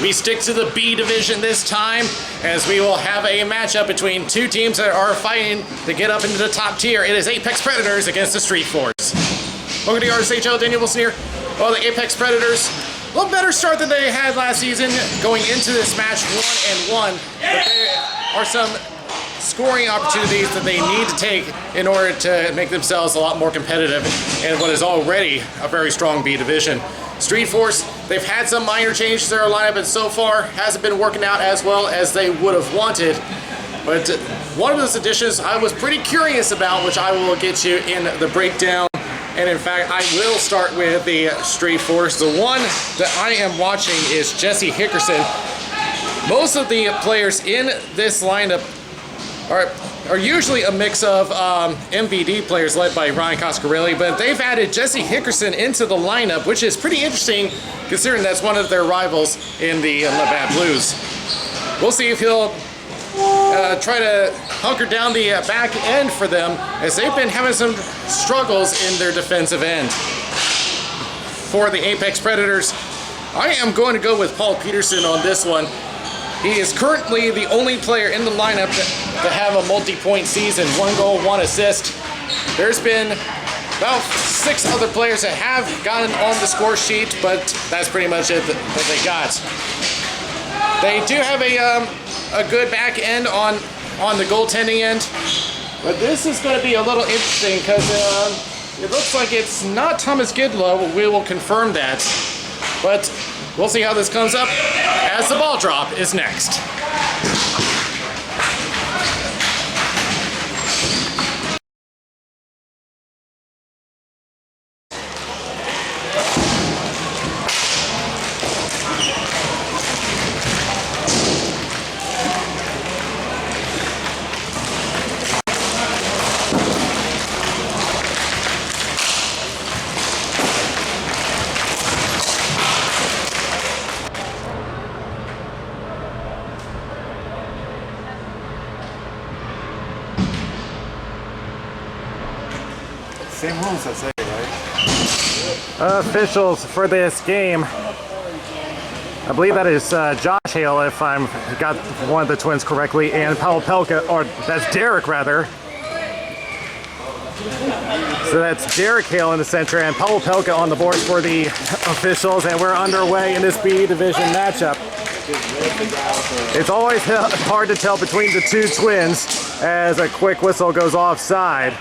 We stick to the B division this time, as we will have a matchup between two teams that are fighting to get up into the top tier. It is Apex Predators against the Street Force. Welcome to RSHL, Daniel Wilson here. Well, the Apex Predators, a little better start than they had last season, going into this match 1-1. But there are some scoring opportunities that they need to take in order to make themselves a lot more competitive in what is already a very strong B division. Street Force, they've had some minor changes to their lineup, and so far hasn't been working out as well as they would have wanted. But one of those additions I was pretty curious about, which I will get you in the breakdown. And in fact, I will start with the Street Force. The one that I am watching is Jesse Hickerson. Most of the players in this lineup are usually a mix of MVD players led by Ryan Coscarelli, but they've added Jesse Hickerson into the lineup, which is pretty interesting considering that's one of their rivals in the Labatt Blues. We'll see if he'll try to hunker down the back end for them, as they've been having some struggles in their defensive end. For the Apex Predators, I am going to go with Paul Peterson on this one. He is currently the only player in the lineup to have a multi-point season, 1 goal, 1 assist. There's been about 6 other players that have gotten on the score sheet, but that's pretty much it that they got. They do have a good back end on the goaltending end, but this is going to be a little interesting because it looks like it's not Thomas Gidlow. We will confirm that, but we'll see how this comes up as the ball drop is next. Same rules, I say, right? Officials for this game, I believe that is Josh Hale, if I'm got one of the twins correctly, and Paul Pelka, or that's Derek rather. So that's Derek Hale in the center and Paul Pelka on the boards for the officials, and we're underway in this B division matchup. It's always hard to tell between the two twins as a quick whistle goes offside.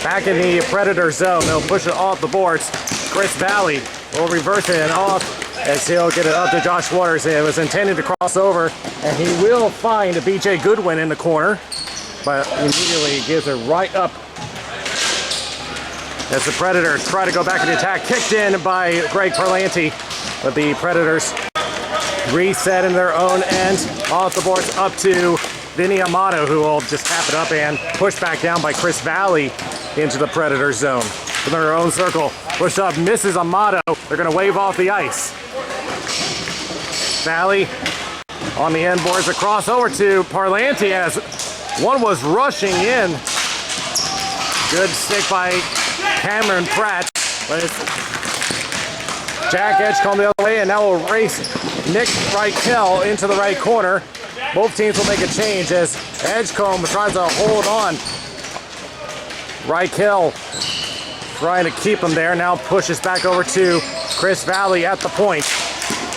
Back in the Predator zone, they'll push it off the boards. Chris Valley will reverse it and off as he'll get it up to Josh Waters. It was intended to cross over, and he will find a BJ Goodwin in the corner, but immediately gives it right up as the Predators try to go back in the attack. Kicked in by Greg Parlanti, but the Predators reset in their own end. Off the boards up to Vinny Amato, who will just tap it up and push back down by Chris Valley into the Predator zone. In their own circle, push up, misses Amato. They're gonna wave off the ice. Valley on the end boards, across over to Parlanti as one was rushing in. Good stick by Cameron Pratt, but it's Jack Edgecombe the other way, and now will race Nick Reichel into the right corner. Both teams will make a change as Edgecombe tries to hold on. Reichel trying to keep him there, now pushes back over to Chris Valley at the point.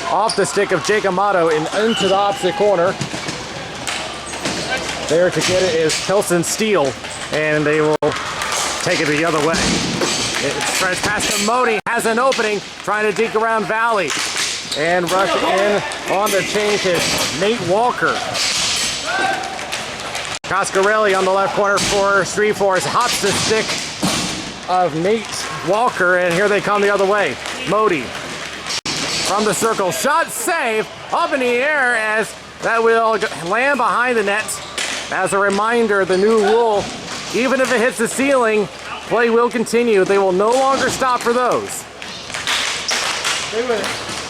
Off the stick of Jake Amato and into the opposite corner. There to get it is Kelson Steele, and they will take it the other way. It spreads past to Modi, has an opening, trying to dig around Valley. And rush in on the change is Nate Walker. Coscarelli on the left corner for Street Force, hops the stick of Nate Walker, and here they come the other way. Modi from the circle, shot save, up in the air as that will land behind the net. As a reminder, the new rule, even if it hits the ceiling, play will continue. They will no longer stop for those. Stay with it.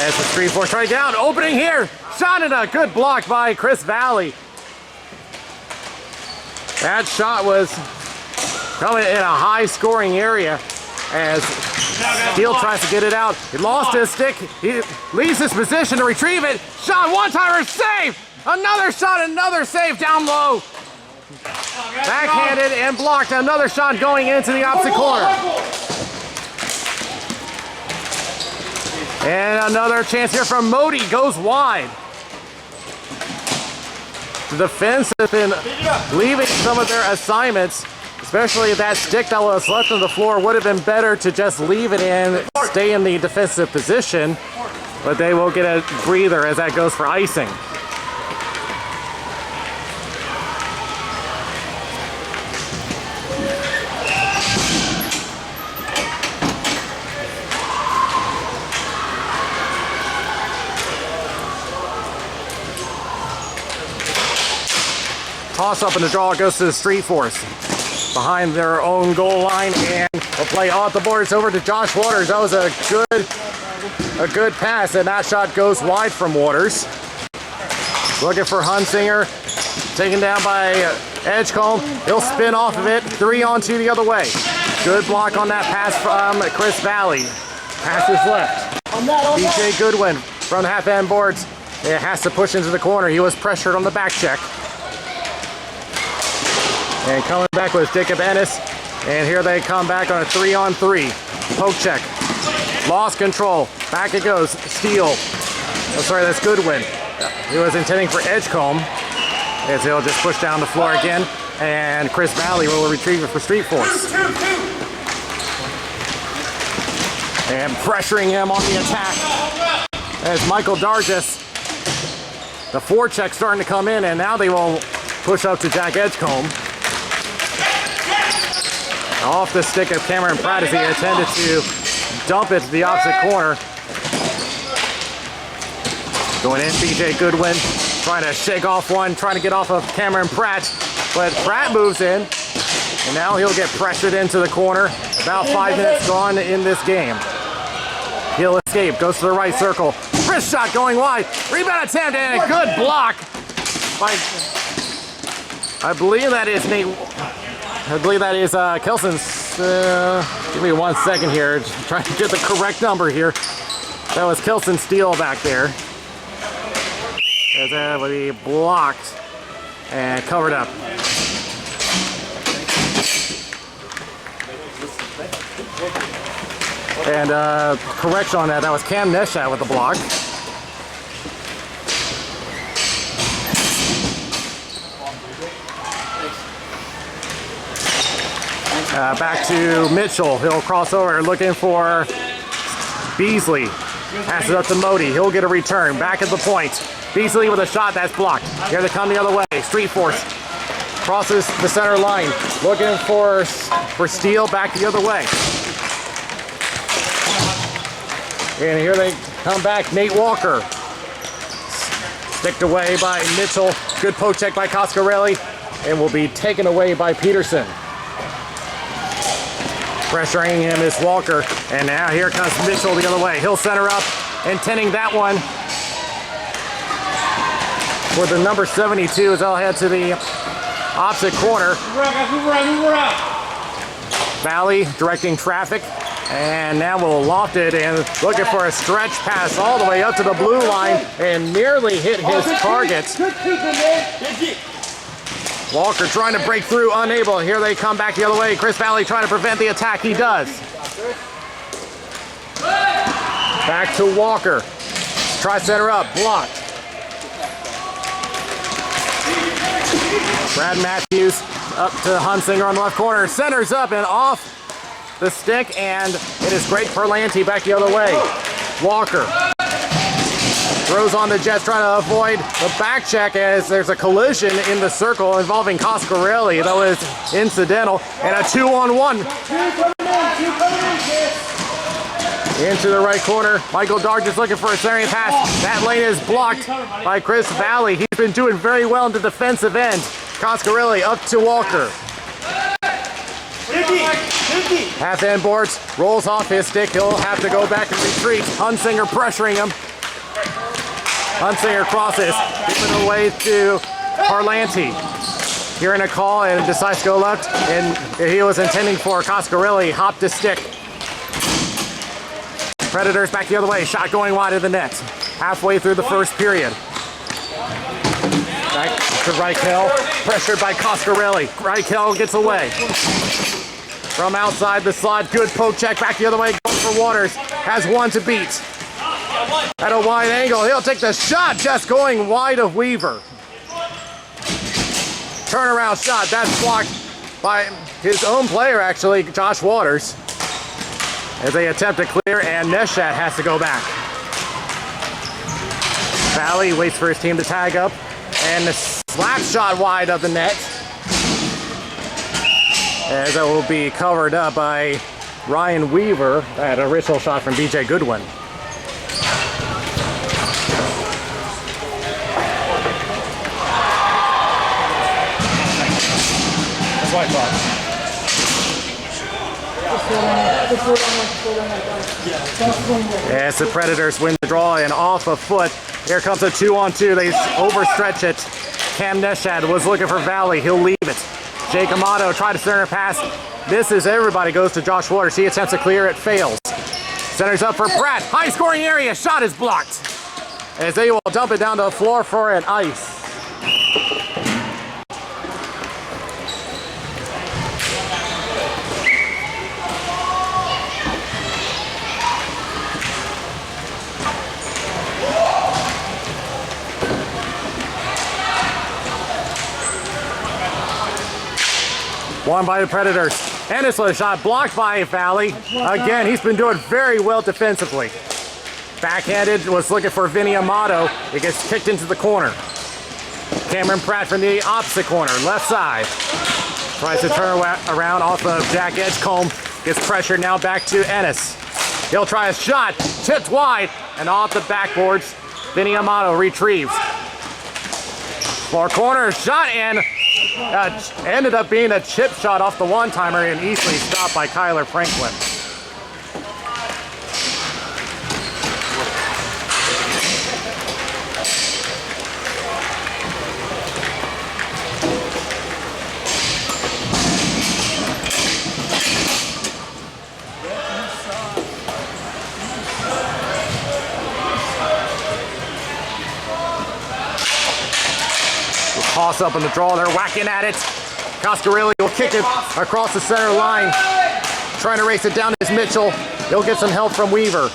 As the Street Force trying to get out, opening here. Shot and a good block by Chris Valley. That shot was coming in a high scoring area as Steele tries to get it out. He lost his stick. He leaves his position to retrieve it. Shot, one-timer, save! Another shot, another save down low. Backhanded and blocked. Another shot going into the opposite corner. And another chance here from Modi, goes wide. The defense has been leaving some of their assignments, especially that stick that was left on the floor. Would have been better to just leave it in, stay in the defensive position, but they will get a breather as that goes for icing. Toss up and the draw goes to the Street Force behind their own goal line, and we'll play off the boards over to Josh Waters. That was a good pass, and that shot goes wide from Waters. Looking for Hunsinger, taken down by Edgecombe. He'll spin off of it, 3-on-2 the other way. Good block on that pass from Chris Valley. Pass is left. BJ Goodwin from the half-end boards. It has to push into the corner. He was pressured on the back check. And coming back with Jacob Ennis. And here they come back on a 3-on-3. Poke check. Lost control. Back it goes. Steele. Oh, sorry, that's Goodwin. He was intending for Edgecombe. As he'll just push down the floor again. And Chris Valley will retrieve it for Street Force. And pressuring him on the attack. As Michael Dargis. The forecheck starting to come in, and now they will push up to Jack Edgecombe. Off the stick of Cameron Pratt as he intended to dump it to the opposite corner. Going in, BJ Goodwin trying to shake off one, trying to get off of Cameron Pratt, but Pratt moves in, and now he'll get pressured into the corner. About 5 minutes gone in this game. He'll escape, goes to the right circle. Wrist shot going wide, rebound attempt, and a good block by, I believe that is Kelson's. Give me 1 second here. Just trying to get the correct number here. That was Kelson Steele back there. As that will be blocked and covered up. And correction on that was Cam Neshat with the block. Back to Mitchell. He'll cross over looking for Beasley. Passes up to Modi. He'll get a return. Back at the point. Beasley with a shot that's blocked. Here they come the other way. Street Force crosses the center line. Looking for Steele back the other way. And here they come back. Nate Walker. Sticked away by Mitchell. Good poke check by Coscarelli. And will be taken away by Peterson. Pressuring him is Walker, and now here comes Mitchell the other way. He'll center up, intending that one for the number 72 as they'll head to the opposite corner. Valley directing traffic, and now we'll loft it and looking for a stretch pass all the way up to the blue line and nearly hit his target. Walker trying to break through, unable. Here they come back the other way. Chris Valley trying to prevent the attack. He does. Back to Walker. Try center up, blocked. Brad Matthews up to Hunsinger on the left corner. Centers up and off the stick, and it is Greg Perlanti back the other way. Walker. Throws on the Jets, trying to avoid the back check as there's a collision in the circle involving Coscarelli. That was incidental. And a 2-on-1. Into the right corner. Michael Dargis looking for a centering pass. That lane is blocked by Chris Valley. He's been doing very well in the defensive end. Coscarelli up to Walker. Half end boards, rolls off his stick. He'll have to go back and retreat. Hunsinger pressuring him. Hunsinger crosses, giving away to Parlanti. Hearing a call and decides to go left, and he was intending for Coscarelli, hopped his stick. Predators back the other way, shot going wide of the net. Halfway through the first period. Back to Reichel, pressured by Coscarelli. Reichel gets away. From outside the slot, good poke check back the other way, going for Waters, has one to beat. At a wide angle, he'll take the shot, just going wide of Weaver. Turnaround shot, that's blocked by his own player actually, Josh Waters. As they attempt to clear, and Neshat has to go back. Valley waits for his team to tag up, and the slap shot wide of the net. As that will be covered up by Ryan Weaver. That original shot from BJ Goodwin. That's what I thought. As the Predators win the draw and off a foot. Here comes a 2-on-2. They overstretch it. Cam Neshat was looking for Valley. He'll leave it. Jake Amato tried to center pass. Misses. Everybody goes to Josh Waters. He attempts to clear it. Fails. Centers up for Pratt. High scoring area. Shot is blocked. As they will dump it down to the floor for an ice. Won by the Predators. Ennisler shot blocked by Valley. Again, he's been doing very well defensively. Backhanded, was looking for Vinny Amato. It gets kicked into the corner. Cameron Pratt from the opposite corner, left side. Tries to turn around off of Jack Edgecombe. Gets pressured now back to Ennis. He'll try a shot, tipped wide, and off the backboards. Vinny Amato retrieves. Far corner shot, and ended up being a chip shot off the one-timer and easily stopped by Kyler Franklin. Toss up in the draw, they're whacking at it. Coscarelli will kick it across the center line. Trying to race it down is Mitchell. He'll get some help from Weaver.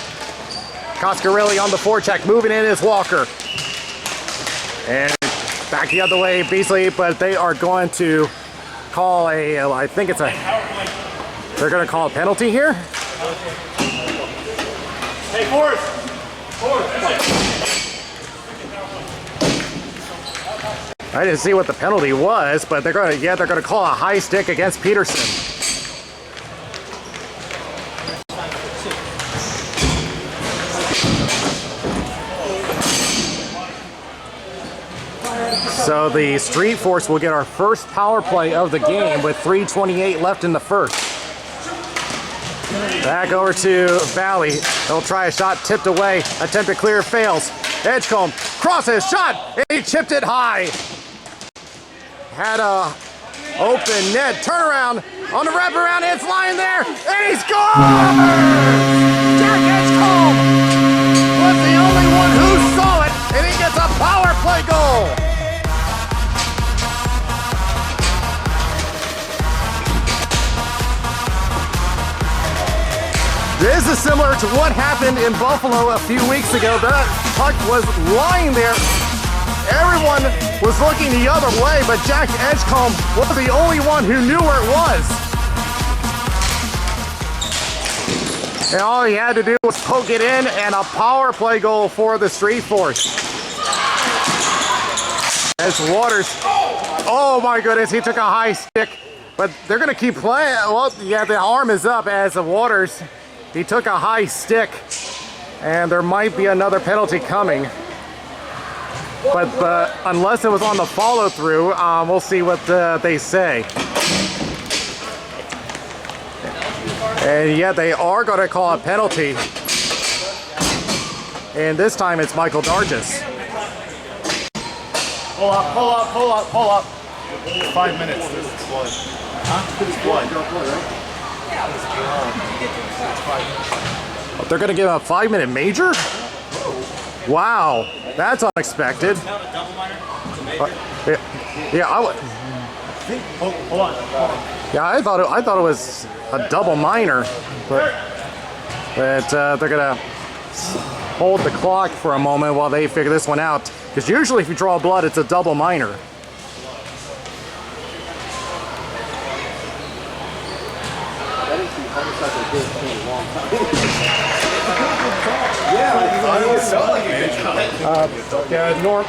Coscarelli on the forecheck, moving in is Walker. And back the other way, Beasley, but they are going to call a, I think it's a, they're going to call a penalty here. Hey, Forrest! I didn't see what the penalty was, but they're going to call a high stick against Peterson. So the Street Force will get our first power play of the game with 3:28 left in the first. Back over to Valley. They'll try a shot, tipped away. Attempt to clear, fails. Edgecombe crosses, shot, and he chipped it high. Had a open net, turnaround on the wraparound, it's lying there, and he scores! Jack Edgecombe was the only one who saw it, and he gets a power play goal. This is similar to what happened in Buffalo a few weeks ago. That puck was lying there. Everyone was looking the other way, but Jack Edgecombe was the only one who knew where it was. And all he had to do was poke it in, and a power play goal for the Street Force. As Waters, oh my goodness, he took a high stick, but they're gonna keep playing. Well, yeah, the arm is up as the Waters, he took a high stick, and there might be another penalty coming. But unless it was on the follow-through, we'll see what they say. And yeah, they are going to call a penalty. And this time it's Michael Dargis. Pull up, pull up, pull up, pull up. 5 minutes. This is blood. Huh? It's blood. They're going to give him a 5-minute major? Wow, that's unexpected. Yeah, Hold on. I thought it was a double minor, but they're going to hold the clock for a moment while they figure this one out. Because usually if you draw blood, it's a double minor.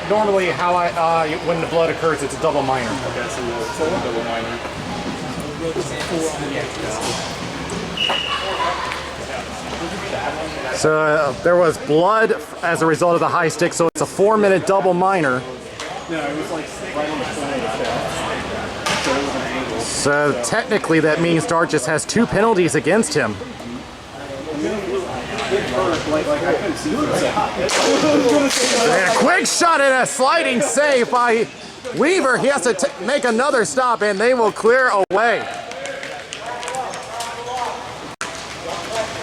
Normally how when the blood occurs, it's a double minor. Okay, so it's a double minor. So there was blood as a result of the high stick, so it's a 4-minute double minor. No, it was like right on the side of the So it was an angle. So technically that means Dart just has 2 penalties against him. And a quick shot and a sliding save by Weaver. He has to make another stop and they will clear away.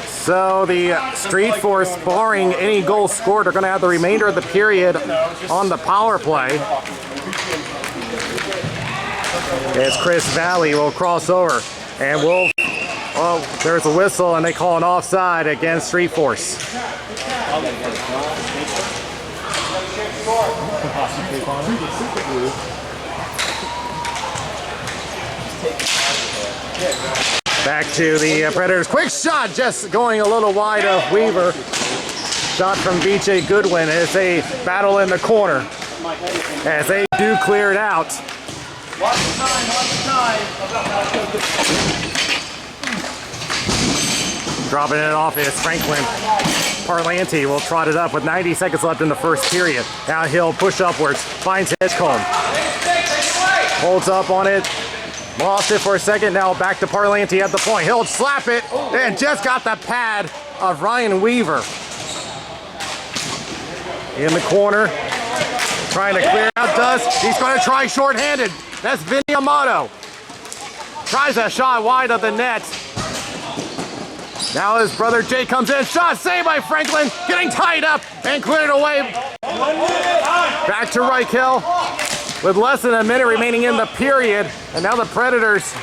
So the Street Force, barring any goals scored, are going to have the remainder of the period on the power play. As Chris Valley will cross over and will, oh, there's a whistle and they call an offside against Street Force. Back to the Predators. Quick shot, just going a little wide of Weaver. Shot from BJ Goodwin as they battle in the corner. As they do clear it out. Watch the time. Dropping it off is Franklin. Parlanti will trot it up with 90 seconds left in the first period. Now he'll push upwards, finds Edgecombe. Holds up on it. Lost it for a second, now back to Parlanti at the point. He'll slap it and just got the pad of Ryan Weaver. In the corner, trying to clear out Dust. He's going to try shorthanded. That's Vinny Amato. Tries a shot wide of the net. Now his brother Jay comes in. Shot saved by Franklin. Getting tied up and cleared away. Back to Reichel. With less than a minute remaining in the period. And now the Predators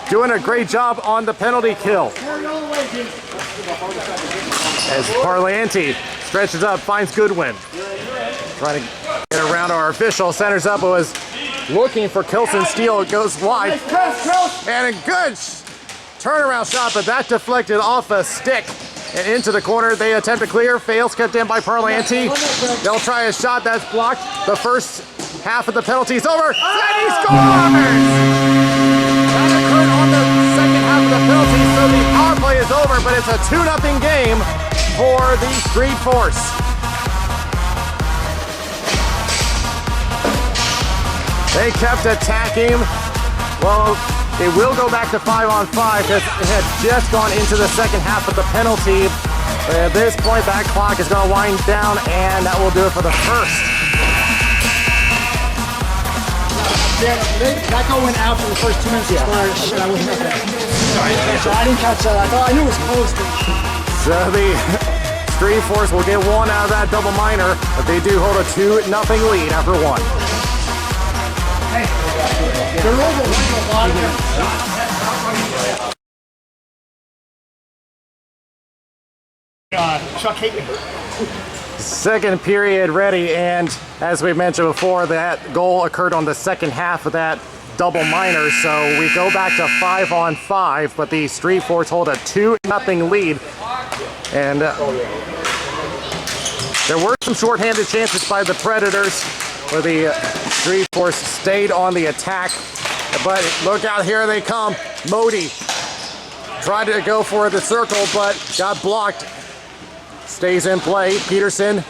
doing a great job on the penalty kill. As Parlanti stretches up, finds Goodwin. Trying to get around our official. Centers up, was looking for Kilson Steele. It goes wide. And a good turnaround shot, but that deflected off a stick and into the corner. They attempt to clear. Fails, kept in by Parlanti. They'll try a shot that's blocked. The first half of the penalty is over. And he scores! That occurred on the second half of the penalty, so the power play is over, but it's a 2-0 game for the Street Force. They kept attacking. Well, it will go back to 5-on-5 because it had just gone into the second half of the penalty. But at this point, that clock is going to wind down, and that will do it for the first. That goal went out for the first 2 minutes expired. Shit, I wasn't at that. So I didn't catch that. I knew it was close. So the Street Force will get one out of that double minor, but they do hold a 2-0 lead after one. They're overrunning a lot of their Chuck Hayden. Second period ready, and as we mentioned before, that goal occurred on the second half of that double minor, so we go back to 5-on-5, but the Street Force hold a 2-0 lead, and there were some shorthanded chances by the Predators where the Street Force stayed on the attack, but look out, here they come. Modi tried to go for the circle, but got blocked. Stays in play. Peterson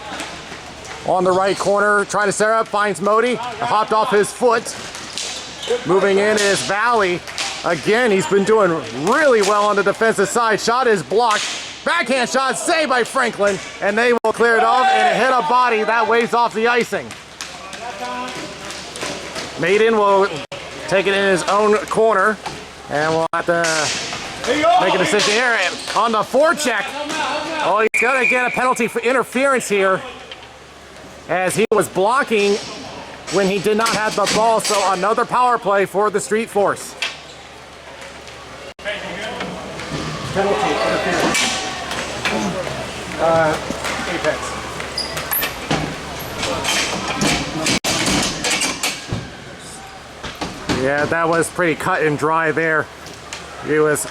on the right corner, trying to set up, finds Modi, hopped off his foot. Moving in is Valley. Again, he's been doing really well on the defensive side. Shot is blocked. Backhand shot saved by Franklin, and they will clear it off, and it hit a body that waves off the icing. Maiden will take it in his own corner, and we'll have to make a decision here on the forecheck. Oh, he's gonna get a penalty for interference here, as he was blocking when he did not have the ball. So another power play for the Street Force. Penalty, interference. Apex. Yeah, that was pretty cut and dry there. He was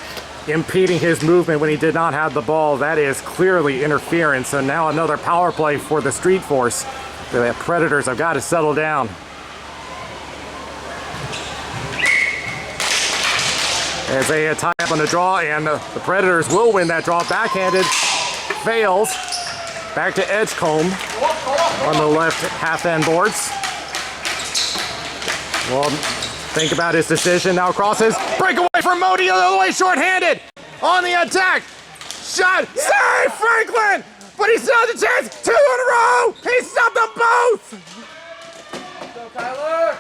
impeding his movement when he did not have the ball. That is clearly interference. So now another power play for the Street Force. The Predators have got to settle down. As they tie up on the draw, and the Predators will win that draw. Backhanded, fails. Back to Edgecombe on the left half-end boards. Well, think about his decision. Now crosses. Breakaway from Modi, the other way, short-handed. On the attack. Shot. Save Franklin! But he still has a chance. 2 in a row. He stopped them both. Go, Tyler.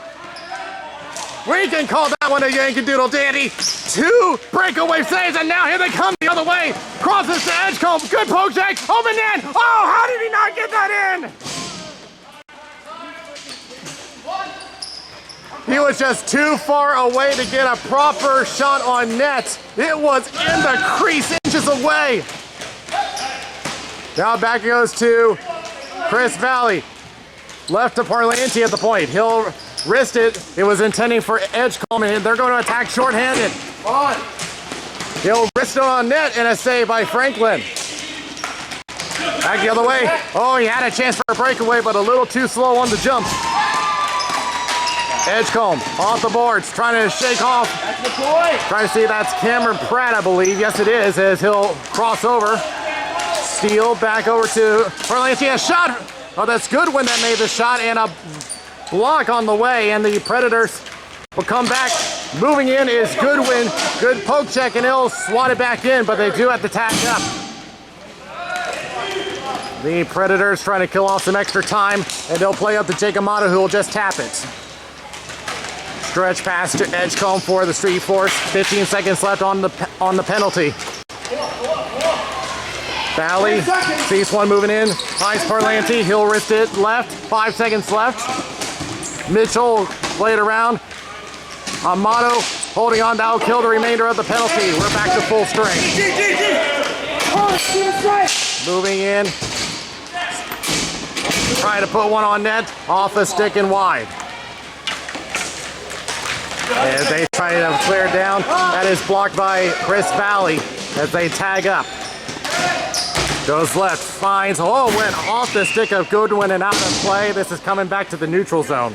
We can call that one a Yankee Doodle Dandy. 2 breakaway saves, and now here they come the other way. Crosses to Edgecombe. Good poke check. Open in. Oh, how did he not get that in? He was just too far away to get a proper shot on net. It was in the crease, inches away. Now back it goes to Chris Valley. Left to Parlanti at the point. He'll wrist it. It was intending for Edgecombe, and they're going to attack shorthanded. He'll wrist it on net, and a save by Franklin. Back the other way. Oh, he had a chance for a breakaway, but a little too slow on the jump. Edgecombe off the boards, trying to shake off. That's the point. Trying to see that's Cameron Pratt, I believe. Yes, it is, as he'll cross over. Steal back over to Parlanti. A shot. Oh, that's Goodwin that made the shot, and a block on the way, and the Predators will come back. Moving in is Goodwin. Good poke check, and he'll swat it back in, but they do have to tag up. The Predators trying to kill off some extra time, and they'll play up to Jake Amato, who will just tap it. Stretch pass to Edgecombe for the Street Force. 15 seconds left on the penalty. Valley sees one moving in. Finds Parlanti. He'll wrist it left. 5 seconds left. Mitchell played around. Amato holding on. That'll kill the remainder of the penalty. We're back to full strength. Moving in. Trying to put one on net. Off the stick and wide. As they try to clear it down. That is blocked by Chris Valley as they tag up. Goes left, finds, went off the stick of Goodwin and out of play. This is coming back to the neutral zone.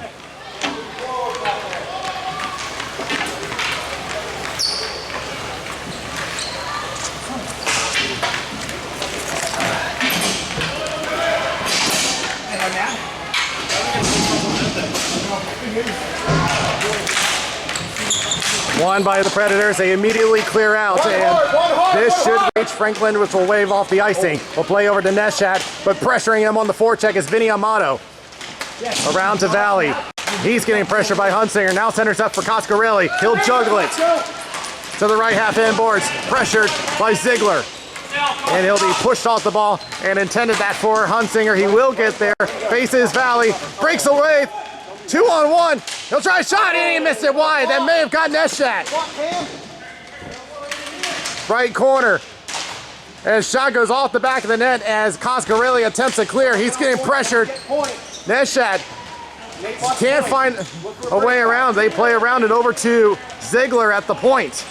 Won by the Predators. They immediately clear out, and this should reach Franklin, which will wave off the icing. We'll play over to Neshat, but pressuring him on the forecheck is Vinny Amato. Around to Valley. He's getting pressure by Hunsinger. Now centers up for Coscarelli. He'll juggle it to the right half end boards. Pressured by Ziegler. And he'll be pushed off the ball, and intended that for Hunsinger. He will get there. Faces Valley. Breaks away. 2-on-1. He'll try a shot, and he missed it wide. That may have gotten Neshat. Right corner. And shot goes off the back of the net as Coscarelli attempts to clear. He's getting pressured. Neshat can't find a way around. They play around it over to Ziegler at the point.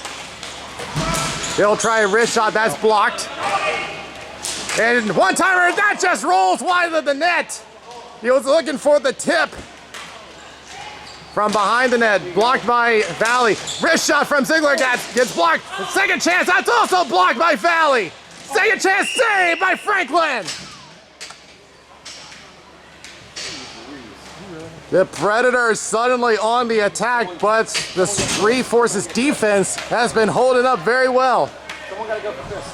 They'll try a wrist shot. That's blocked. And one-timer, that just rolls wide of the net. He was looking for the tip. From behind the net, blocked by Valley. Wrist shot from Ziegler gets blocked. Second chance, that's also blocked by Valley. Second chance saved by Franklin. The Predators suddenly on the attack, but the Street Force's defense has been holding up very well. Someone gotta go for this.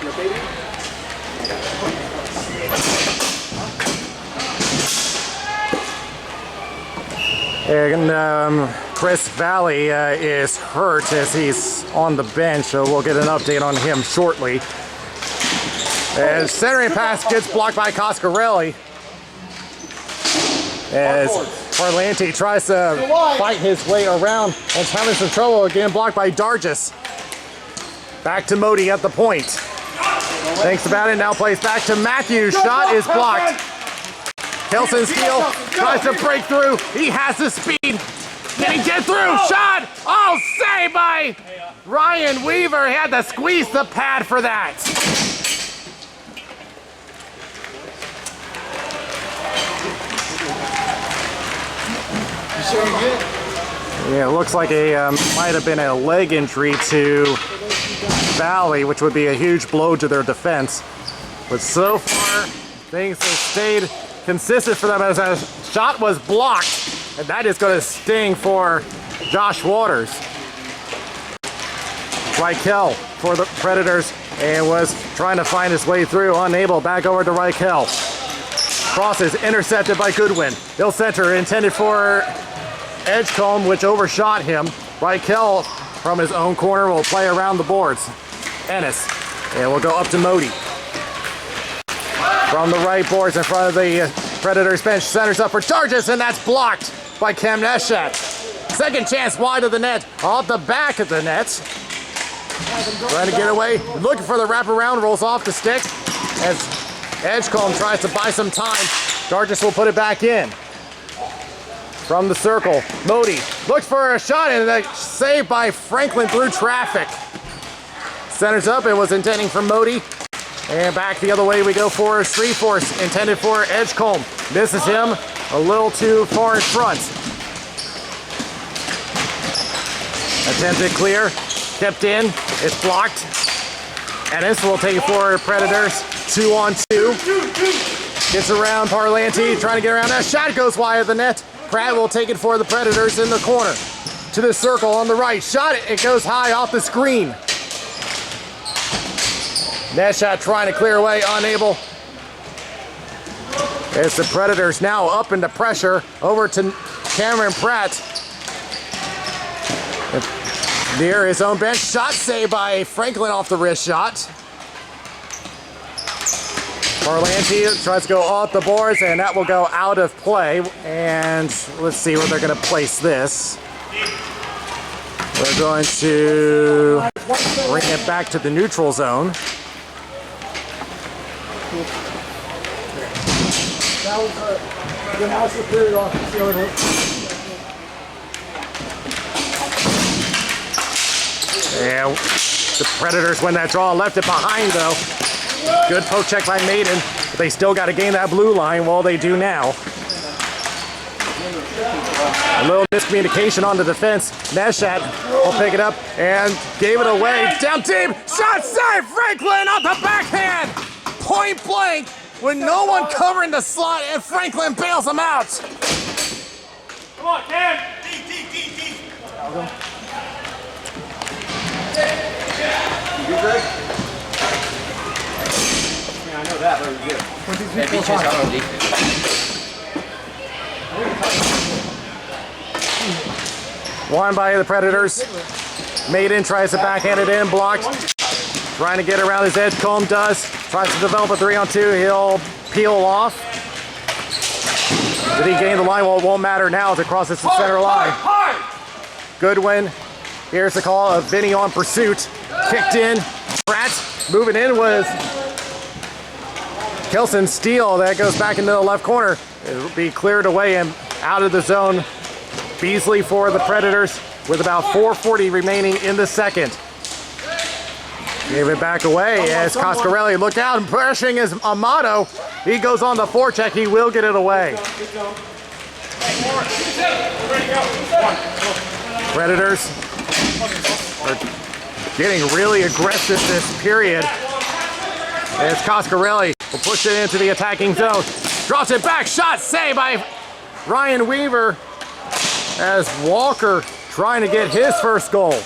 You okay, dude? And Chris Valley is hurt as he's on the bench, so we'll get an update on him shortly. As centering pass gets blocked by Coscarelli. As Parlanti tries to fight his way around and is having some trouble, again blocked by Dargis. Back to Modi at the point. Thanks about it, now plays back to Matthews. Shot is blocked. Kelson Steele tries to break through. He has the speed. Can he get through? Shot! Oh, saved by Ryan Weaver. He had to squeeze the pad for that. Yeah, it looks like a might have been a leg injury to Valley, which would be a huge blow to their defense. But so far, things have stayed consistent for them as a shot was blocked, and that is going to sting for Josh Waters. Reichel for the Predators and was trying to find his way through, unable. Back over to Reichel. Crosses intercepted by Goodwin. He'll center, intended for Edgecombe, which overshot him. Reichel from his own corner will play around the boards. Ennis, and we'll go up to Modi. From the right boards in front of the Predators bench, centers up for Dargis, and that's blocked by Cam Neshat. Second chance wide of the net, off the back of the net. Trying to get away, looking for the wraparound, rolls off the stick as Edgecombe tries to buy some time. Dargis will put it back in. From the circle, Modi looks for a shot, and a save by Franklin through traffic. Centers up, it was intending for Modi. And back the other way we go for Street Force, intended for Edgecombe. Misses him a little too far in front. Attempted clear, kept in, it's blocked. Ennis will take it for Predators, 2-on-2. Gets around Parlanti, trying to get around that shot, goes wide of the net. Pratt will take it for the Predators in the corner. To the circle on the right, shot it goes high off the screen. Neshat trying to clear away, unable. As the Predators now up into pressure, over to Cameron Pratt. Near his own bench, shot saved by Franklin off the wrist shot. Parlanti tries to go off the boards, and that will go out of play. And let's see where they're going to place this. They're going to bring it back to the neutral zone. That was the house of period off the field. Yeah, the Predators win that draw, left it behind though. Good poke check by Maiden, but they still got to gain that blue line. Well, they do now. A little miscommunication on the defense. Neshat will pick it up and gave it away. Down deep, shot save, Franklin on the backhand. Point blank with no one covering the slot, and Franklin bails him out. Come on, Cam! D. You good, Greg? Yeah, I know that, but you're good. One by the Predators. Maiden tries to backhand it in, blocked. Trying to get around his edge, Combe does. Tries to develop a 3-on-2, he'll peel off. Did he gain the line? Well, it won't matter now as it crosses the center line. Goodwin, here's the call of Vinny on pursuit. Kicked in, Pratt moving in was Kelson Steele. That goes back into the left corner. It'll be cleared away and out of the zone. Beasley for the Predators with about 4:40 remaining in the second. Gave it back away as Coscarelli looked out and pressuring his Amato. He goes on the forecheck. He will get it away. Predators are getting really aggressive this period. As Coscarelli will push it into the attacking zone. Drops it back. Shot saved by Ryan Weaver as Walker trying to get his first goal.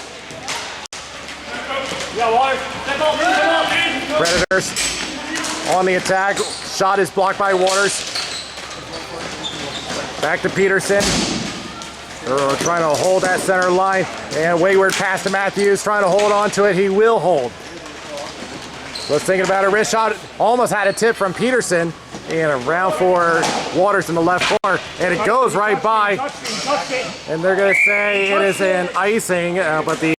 Predators on the attack. Shot is blocked by Waters. Back to Peterson. They're trying to hold that center line, and wayward pass to Matthews, trying to hold on to it. He will hold. Let's thinking about a wrist shot. Almost had a tip from Peterson, and around for Waters in the left corner, and it goes right by. And they're going to say it is an icing, but the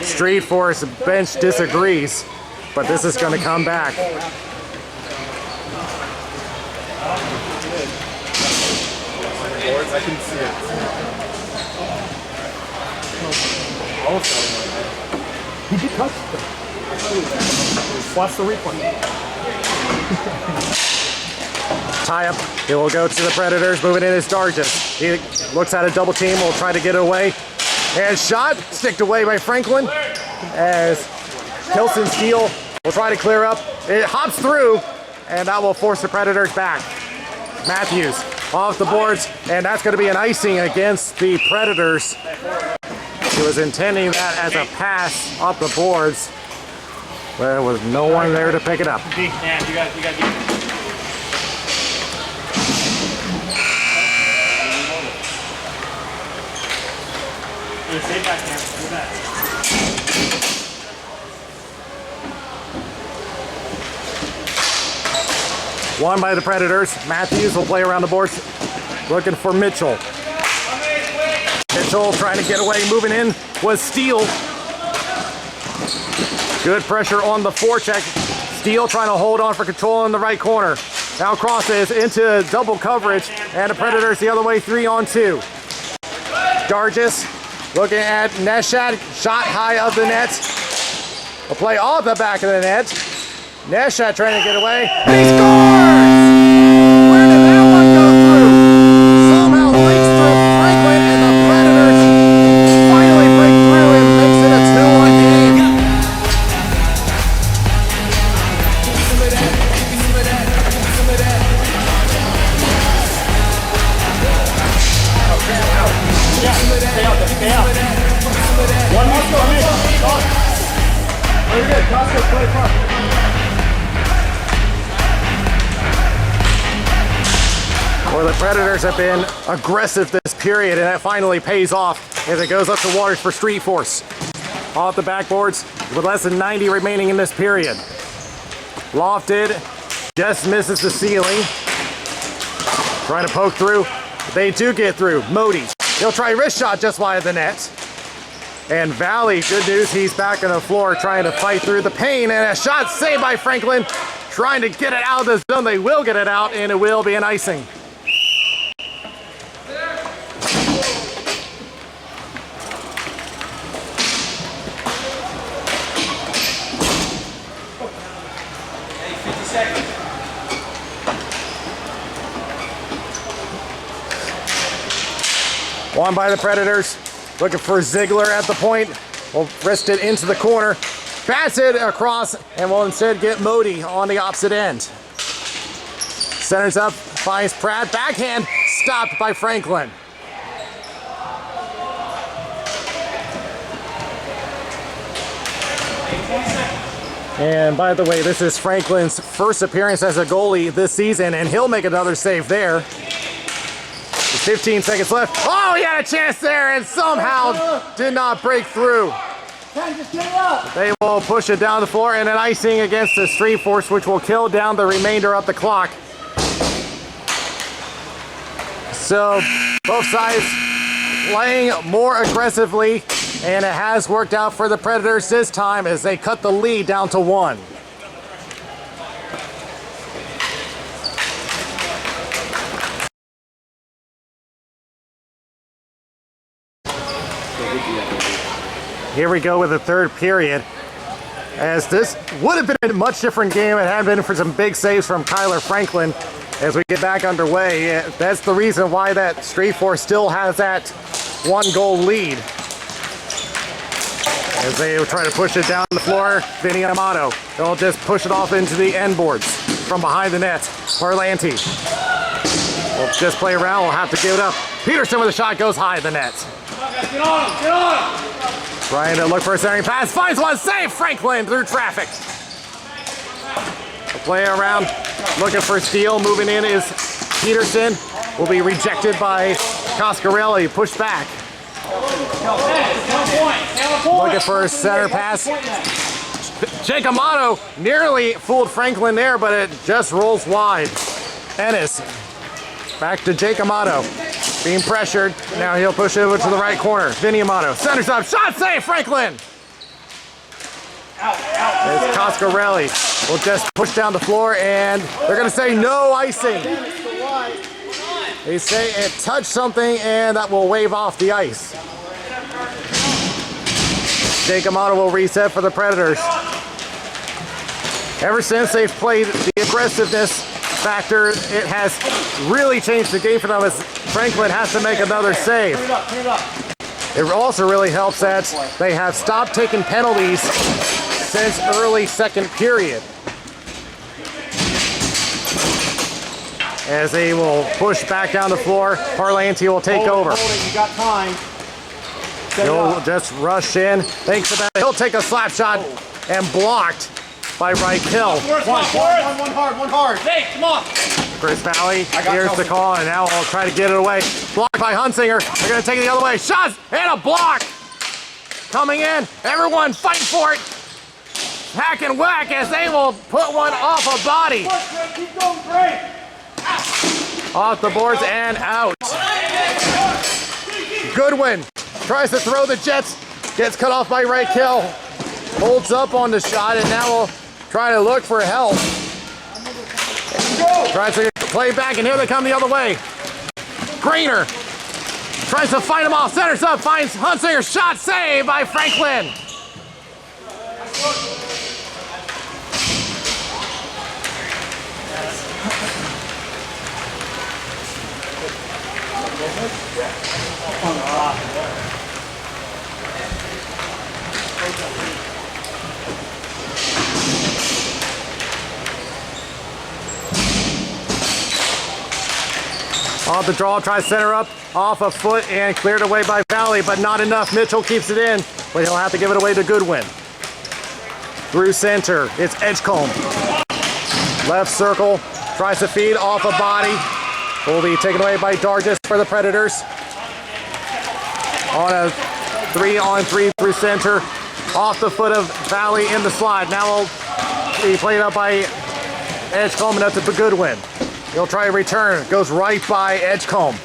Street Force bench disagrees. But this is going to come back. I can see it. He did touch it. Watch the replay. Tie up. It will go to the Predators. Moving in is Dargis. He looks at a double team. Will try to get it away. And shot. Sticked away by Franklin. As Kilson Steele will try to clear up. It hops through. And that will force the Predators back. Matthews off the boards. And that's going to be an icing against the Predators. He was intending that as a pass off the boards. There was no one there to pick it up. Big man, you got stay back there. Go back. Won by the Predators. Matthews will play around the boards, looking for Mitchell. Mitchell trying to get away, moving in was Steele. Good pressure on the forecheck. Steele trying to hold on for control in the right corner. Now crosses into double coverage, and the Predators the other way, 3-on-2. Dargis looking at Neshat, shot high of the net. A play off the back of the net. Neshat trying to get away, and he scores! Where did that one go through? Somehow leaks through Franklin, and the Predators finally break through and makes it a 2-1 game. Stay out. One more go, Nick. Very good. Costco, play front. Well, the Predators have been aggressive this period, and that finally pays off as it goes up to Waters for Street Force. Off the backboards with less than 90 remaining in this period. Lofted, just misses the ceiling. Trying to poke through. They do get through. Modi. He'll try wrist shot just wide of the net. And Valley, good news, he's back on the floor trying to fight through the pain. And a shot saved by Franklin. Trying to get it out of the zone. They will get it out, and it will be an icing. Won by the Predators. Looking for Ziegler at the point. Will wrist it into the corner. Pass it across and will instead get Modi on the opposite end. Centers up, finds Pratt. Backhand stopped by Franklin. And by the way, this is Franklin's first appearance as a goalie this season, and he'll make another save there. 15 seconds left. Oh, he had a chance there and somehow did not break through. They will push it down the floor, and an icing against the Street Force, which will kill down the remainder of the clock. So both sides playing more aggressively, and it has worked out for the Predators this time as they cut the lead down to 1. Here we go with the third period, as this would have been a much different game if it hadn't been for some big saves from Kyler Franklin as we get back underway. That's the reason why that Street Force still has that 1-goal lead. As they try to push it down the floor, Vinny Amato. They'll just push it off into the end boards from behind the net. Parlanti will just play around, we'll have to give it up. Peterson with a shot goes high the net. Get on him, get on him! Trying to look for a centering pass, finds one, save Franklin through traffic. A play around, looking for Steele, moving in is Peterson, will be rejected by Coscarelli pushed back. Looking for a center pass. Jake Amato nearly fooled Franklin there, but it just rolls wide. Ennis back to Jake Amato. Being pressured. Now he'll push it over to the right corner. Vinny Amato centers up. Shot save, Franklin! It's Coscarelli. Will just push down the floor, and they're going to say no icing. They say it touched something, and that will wave off the ice. Jake Amato will reset for the Predators. Ever since they've played the aggressiveness factor, it has really changed the game for them as Franklin has to make another save. It also really helps that they have stopped taking penalties since early second period. As they will push back down the floor, Parlanti will take over. You got time. He'll just rush in. Thanks for that. He'll take a slap shot and blocked by Reichel. One hard. Hey, come on. Chris Valley here's the call, and now I'll try to get it away. Blocked by Hunsinger. They're going to take it the other way. Shots and a block. Coming in. Everyone fighting for it. Hack and whack as they will put one off a body. Keep going, Trey. Off the boards and out. Goodwin tries to throw the Jets. Gets cut off by Reichel. Holds up on the shot, and now will try to look for help. Tries to play back, and here they come the other way. Grainer tries to fight him off. Centers up, finds Hunsinger. Shot saved by Franklin. Off the draw, tries center up, off a foot, and cleared away by Valley, but not enough. Mitchell keeps it in, but he'll have to give it away to Goodwin. Through center, it's Edgecombe. Left circle, tries to feed off a body. Will be taken away by Dargis for the Predators. On a 3-on-3 through center, off the foot of Valley in the slide. Now will be played up by Edgecombe, and that's it for Goodwin. He'll try a return, goes right by Edgecombe.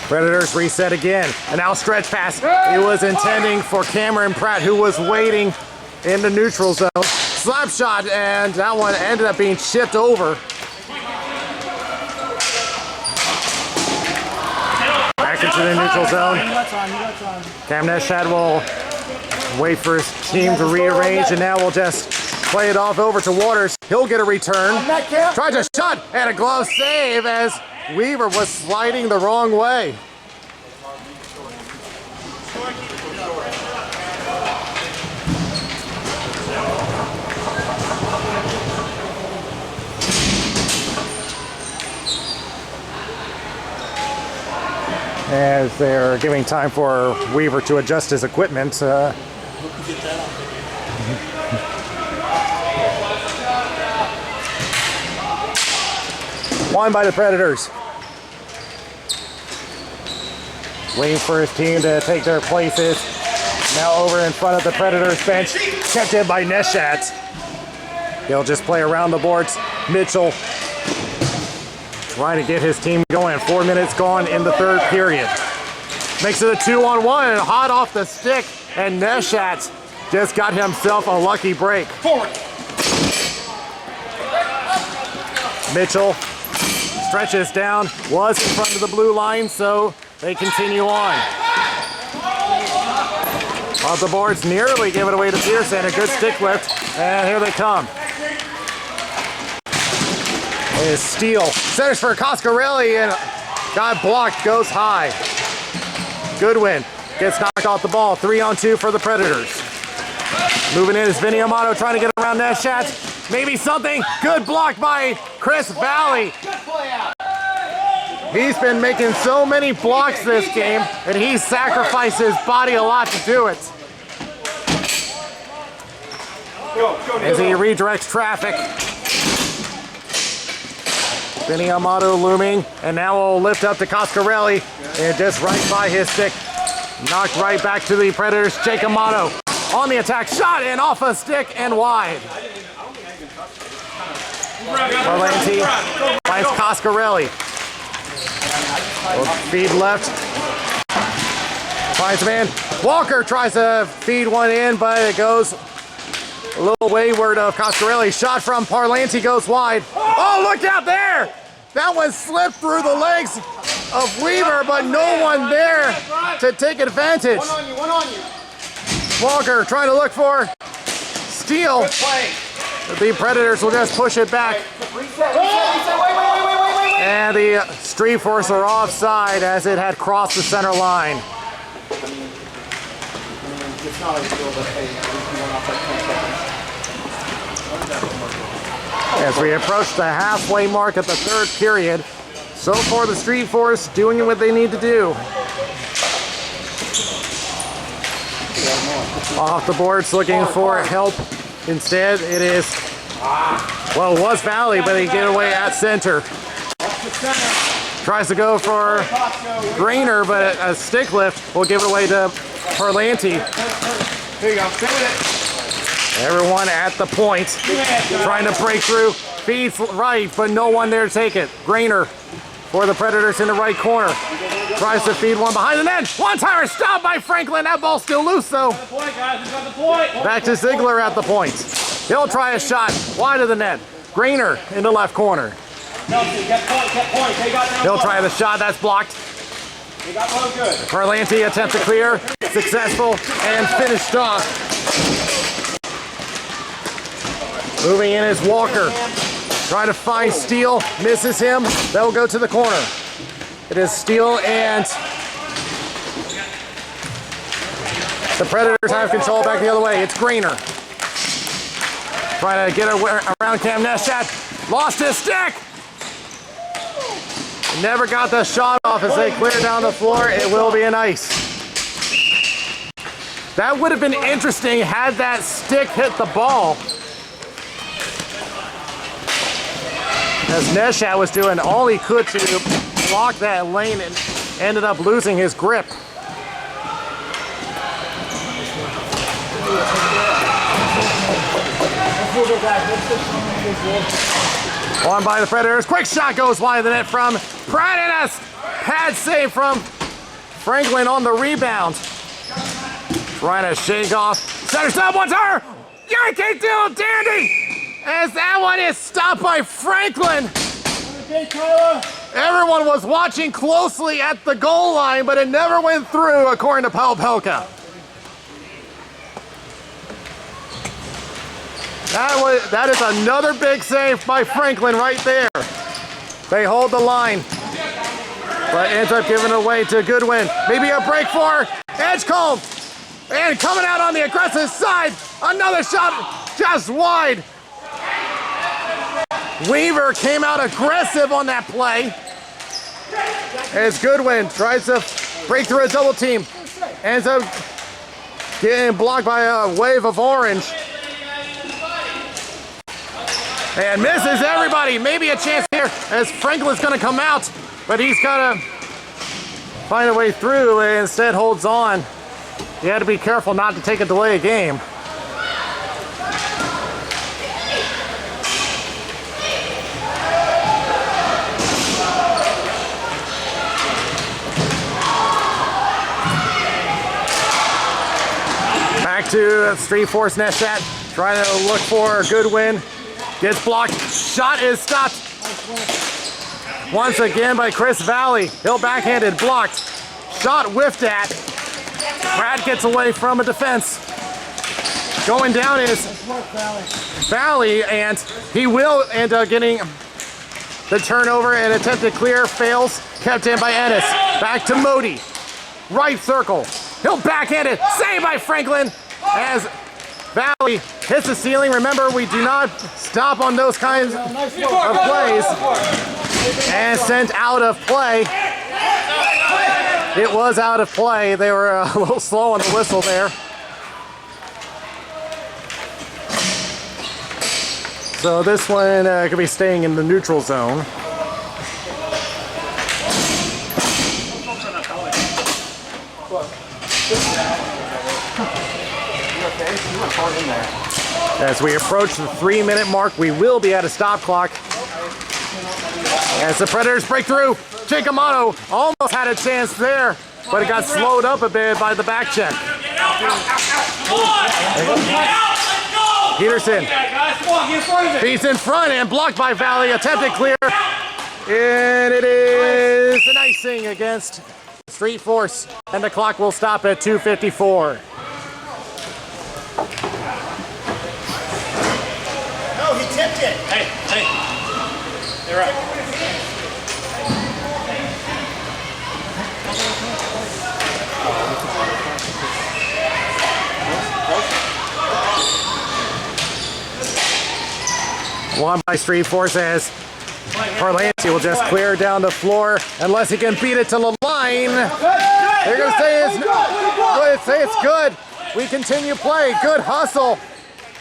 Predators reset again, and now stretch pass. He was intending for Cameron Pratt, who was waiting in the neutral zone. Slap shot, and that one ended up being chipped over. Back into the neutral zone. Cam Neshat will wait for his team to rearrange, and now we'll just play it off over to Waters. He'll get a return. Tries a shot and a glove save as Weaver was sliding the wrong way. As they're giving time for Weaver to adjust his equipment. Won by the Predators. Waiting for his team to take their places. Now over in front of the Predators bench. Kept in by Neshat. He'll just play around the boards. Mitchell trying to get his team going. 4 minutes gone in the third period. Makes it a 2-on-1 and hot off the stick. And Neshat just got himself a lucky break. Forward. Mitchell stretches down, was in front of the blue line, so they continue on. Off the boards, nearly give it away to Pearson. A good stick lift, and here they come. Is Steele. Centers for Coscarelli, and got blocked, goes high. Goodwin gets knocked off the ball. 3-on-2 for the Predators. Moving in is Vinny Amato trying to get around Neshat. Maybe something. Good block by Chris Valley. He's been making so many blocks this game, and he's sacrificed his body a lot to do it. As he redirects traffic. Benny Amato looming, and now will lift up to Coscarelli, and just right by his stick. Knocked right back to the Predators. Jake Amato on the attack, shot and off a stick and wide. Valenti finds Coscarelli. Feed left. Finds a man. Walker tries to feed one in, but it goes a little wayward of Coscarelli. Shot from Parlanti goes wide. Oh, look out there! That one slipped through the legs of Weaver, but no one there to take advantage. One on you. Walker trying to look for steal. The Predators will just push it back. And the Street Force are offside as it had crossed the center line. It's not ideal, but hey, we went off like 10 seconds. As we approach the halfway mark of the third period, so far the Street Force doing what they need to do. Off the boards looking for help. Instead it is, well, it was Valley, but they get away at center. Tries to go for Grainer, but a stick lift will give it away to Parlanti. Here you go. Stay with it. Everyone at the point, trying to break through. Feeds right, but no one there to take it. Grainer for the Predators in the right corner. Tries to feed one behind the net. One-timer stopped by Franklin. That ball's still loose, though. Back to Ziegler at the point. He'll try a shot wide of the net. Grainer in the left corner. He'll try the shot. That's blocked. Parlanti attempts to clear. Successful and finished off. Moving in is Walker. Trying to find Steele. Misses him. That will go to the corner. It is Steele, and the Predators have control back the other way. It's Grainer. Trying to get around Cam Neshat. Lost his stick. Never got the shot off as they clear down the floor. It will be an ice. That would have been interesting had that stick hit the ball. As Neshat was doing all he could to block that lane and ended up losing his grip. On by the Predators. Quick shot goes wide of the net from Pratt, and a pad save from Franklin on the rebound. Trying to shake off. Center stop, one timer. Yankee do dandy. As that one is stopped by Franklin. Everyone was watching closely at the goal line, but it never went through, according to Paul Pelka. That is another big save by Franklin right there. They hold the line, but ends up giving it away to Goodwin. Maybe a break for Edgecombe. And coming out on the aggressive side, another shot just wide. Weaver came out aggressive on that play. As Goodwin tries to break through a double team. Ends up getting blocked by a wave of orange. And misses everybody. Maybe a chance here as Franklin's going to come out, but he's got to find a way through and instead holds on. You had to be careful not to take a delay of game. Back to Street Force Neshat, trying to look for Goodwin. Gets blocked. Shot is stopped once again by Chris Valley. He'll backhanded, blocked. Shot whiffed at. Brad gets away from a defense. Going down is Valley, and he will end up getting the turnover and attempted clear, fails. Kept in by Ennis. Back to Modi. Right circle. He'll backhand it. Saved by Franklin as Valley hits the ceiling. Remember, we do not stop on those kinds of plays. And sent out of play. It was out of play. They were a little slow on the whistle there. So this one could be staying in the neutral zone. As we approach the 3-minute mark, we will be at a stop clock. As the Predators break through, Giacomo almost had a chance there, but it got slowed up a bit by the back check. Peterson feeds in front and blocked by Valley. Attempted clear, and it is an icing against Street Force, and the clock will stop at 2:54. No, he tipped it. Hey, you're up. Won by Street Force as Parlanti will just clear down the floor unless he can beat it to the line. They're going to say it's good. We continue play. Good hustle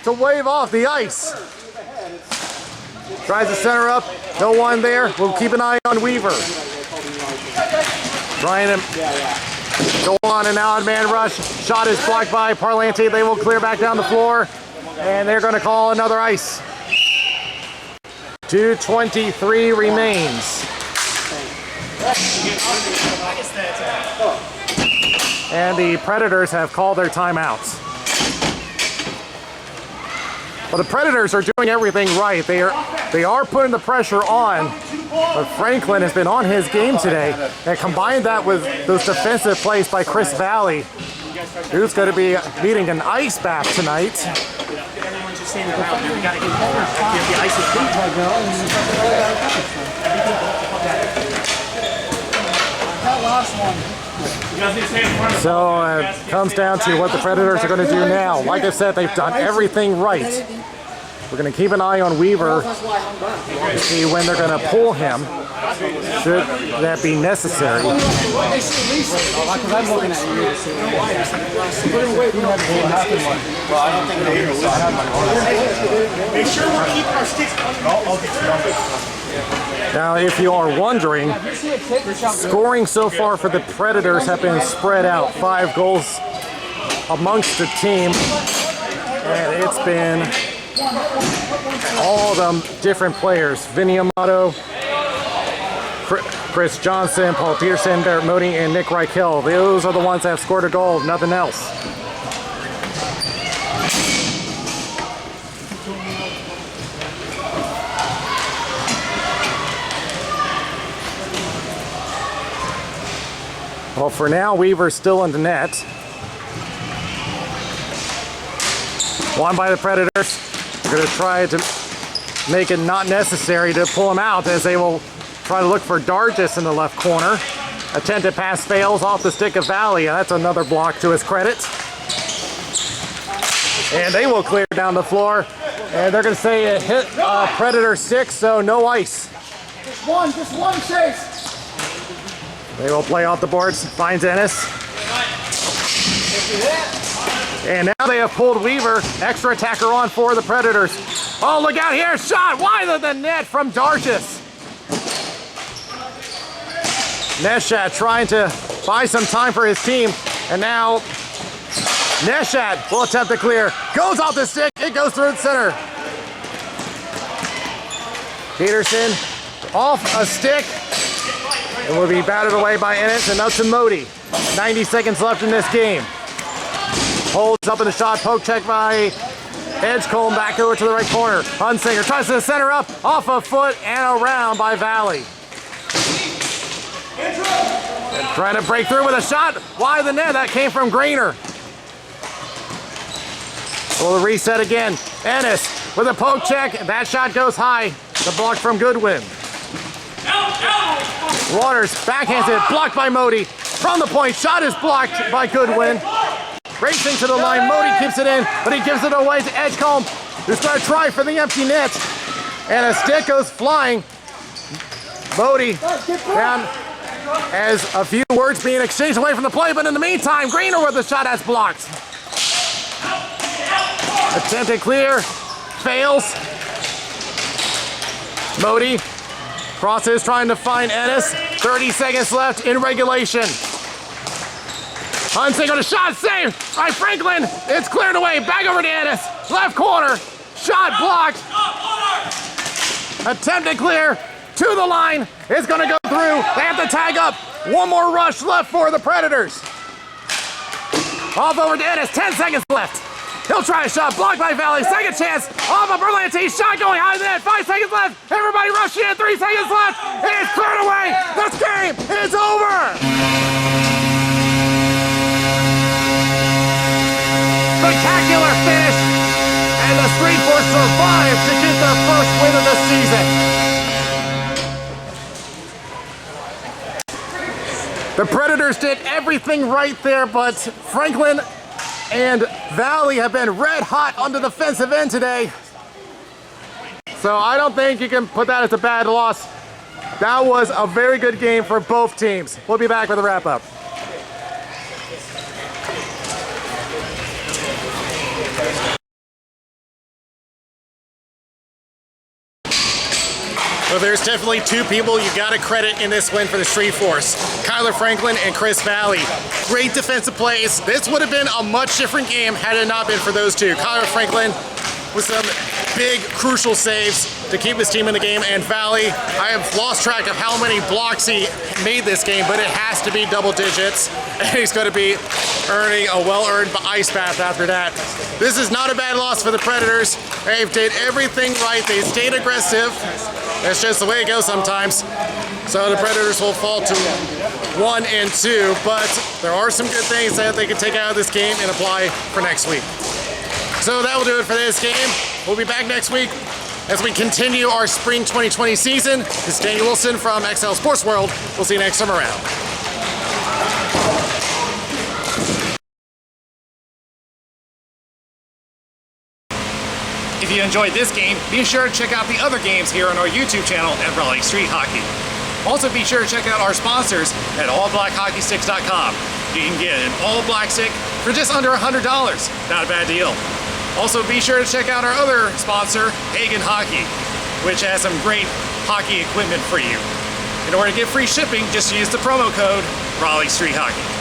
to wave off the ice. Tries to center up. No one there. We'll keep an eye on Weaver. Trying to go on an odd man rush. Shot is blocked by Parlanti. They will clear back down the floor. And they're going to call another ice. 2:23 remains. And the Predators have called their timeouts. Well, the Predators are doing everything right. They are putting the pressure on, but Franklin has been on his game today. And combine that with those defensive plays by Chris Valley, who's going to be needing an ice bath tonight. Everyone's just saying it now. We got to get better. The ice is big. That last one. So it comes down to what the Predators are going to do now. Like I said, they've done everything right. We're going to keep an eye on Weaver to see when they're going to pull him, should that be necessary. Because I'm looking at you. Make sure we're keeping our sticks under. Now, if you are wondering, scoring so far for the Predators have been spread out. 5 goals amongst the team, and it's been all of them different players. Vinny Amato, Chris Johnson, Paul Peterson, Barrett Modi, and Nick Reichel. Those are the ones that have scored a goal, nothing else. Well, for now, Weaver's still in the net. Won by the Predators. They're going to try to make it not necessary to pull him out, as they will try to look for Dargis in the left corner. Attempted pass fails off the stick of Valley, and that's another block to his credit. And they will clear down the floor, and they're going to say it hit Predator 6, so no ice. Just one chase. They will play off the boards, finds Ennis. And now they have pulled Weaver, extra attacker on for the Predators. Oh, look out here, shot wide of the net from Dargis. Neshat trying to buy some time for his team, and now Neshat will attempt to clear. Goes off the stick, it goes through the center. Peterson off a stick. It will be batted away by Ennis, and up to Modi. 90 seconds left in this game. Holds up in the shot, poke check by Edgecombe, back over to the right corner. Hunsinger tries to center up, off a foot, and around by Valley. And trying to break through with a shot wide of the net. That came from Greener. We'll reset again. Ennis with a poke check. That shot goes high. The block from Goodwin. Waters backhands it, blocked by Modi. From the point, shot is blocked by Goodwin. Racing to the line, Modi keeps it in, but he gives it away to Edgecombe, who's going to try for the empty net. And a stick goes flying. Modi down as a few words being exchanged away from the play, but in the meantime, Greener with the shot has blocked. Attempted clear, fails. Modi crosses, trying to find Ennis. 30 seconds left in regulation. Hunsick on a shot, save by Franklin. It's cleared away, back over to Ennis. Left corner, shot blocked. Attempted clear to the line. It's gonna go through. They have to tag up. One more rush left for the Predators. Off over to Ennis, 10 seconds left. He'll try a shot, blocked by Valley. Second chance, off of Berlanti. Shot going high in the net, 5 seconds left. Everybody rushing in, 3 seconds left. It is cleared away. This game is over. Spectacular finish, and the Street Force survives to get their first win of the season. The Predators did everything right there, but Franklin and Valley have been red hot on the defensive end today. So I don't think you can put that as a bad loss. That was a very good game for both teams. We'll be back with a wrap up. Well, there's definitely two people you got to credit in this win for the Street Force. Kyler Franklin and Chris Valley. Great defensive plays. This would have been a much different game had it not been for those two. Kyler Franklin with some big, crucial saves to keep his team in the game. And Valley, I have lost track of how many blocks he made this game, but it has to be double digits. And he's going to be earning a well-earned ice bath after that. This is not a bad loss for the Predators. They did everything right. They stayed aggressive. That's just the way it goes sometimes. So the Predators will fall to 1 and 2, but there are some good things that they can take out of this game and apply for next week. So that will do it for this game. We'll be back next week as we continue our spring 2020 season. This is Daniel Wilson from XL Sports World. We'll see you next time around. If you enjoyed this game, be sure to check out the other games here on our YouTube channel at Raleigh Street Hockey. Also be sure to check out our sponsors at allblackhockeysticks.com. You can get an all black stick for just under $100. Not a bad deal. Also be sure to check out our other sponsor, Hagen Hockey, which has some great hockey equipment for you. In order to get free shipping, just use the promo code Raleigh Street Hockey.